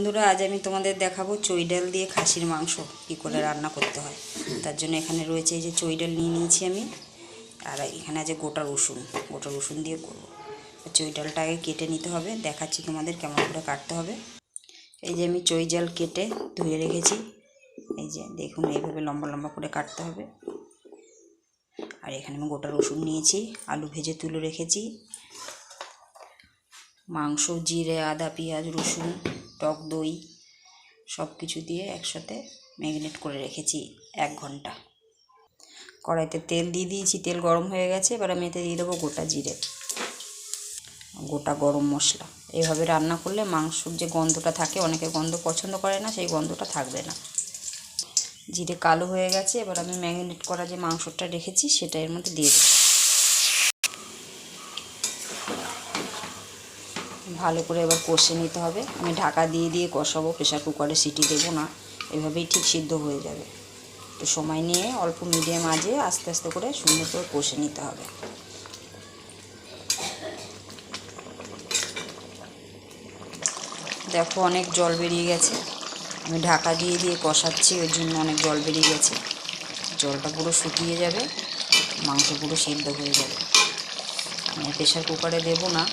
বন্ধুরা, আজ আমি তোমাদের দেখাবো চই ডাল দিয়ে খাসির মাংস কী করে রান্না করতে হয়। তার জন্য এখানে রয়েছে এই যে চই ডাল নিয়ে নিয়েছি আমি, আর এখানে আছে গোটা রসুন দিয়ে করবো। চই ডালটা আগে কেটে নিতে হবে, দেখাচ্ছি তোমাদের কেমন করে কাটতে হবে। এই যে আমি চই ডাল কেটে ধুয়ে রেখেছি, এই যে দেখুন এইভাবে লম্বা লম্বা করে কাটতে হবে। আর এখানে আমি গোটা রসুন নিয়েছি, আলু ভেজে তুলে রেখেছি, মাংস, জিরে, আদা, পেঁয়াজ, রসুন, টক দই সব কিছু দিয়ে একসাথে ম্যারিনেট করে রেখেছি 1 ঘন্টা। কড়াইতে তেল দিয়ে দিয়েছি, তেল গরম হয়ে গেছে। এবার আমি এতে দিয়ে দেবো গোটা জিরে, গোটা গরম মশলা। এইভাবে রান্না করলে মাংসর যে গন্ধটা থাকে, অনেকে গন্ধ পছন্দ করে না, সেই গন্ধটা থাকবে না। জিরে কালো হয়ে গেছে, এবার আমি ম্যারিনেট করা যে মাংসটা রেখেছি সেটা এর মধ্যে দিয়ে দেবো। ভালো করে এবার কষে নিতে হবে। আমি ঢাকা দিয়ে দিয়ে কষাবো, প্রেশার কুকারে সিটি দেবো না, এভাবেই ঠিক সিদ্ধ হয়ে যাবে। একটু সময় নিয়ে অল্প মিডিয়াম আঁচে আস্তে আস্তে করে সুন্দর করে কষে নিতে হবে। দেখো অনেক জল বেরিয়ে গেছে, আমি ঢাকা দিয়ে দিয়ে কষাচ্ছি, ওই জন্য অনেক জল বেরিয়ে গেছে। জলটা পুরো শুকিয়ে যাবে, মাংস পুরো সিদ্ধ হয়ে যাবে। আমি প্রেশার কুকারে দেবো না,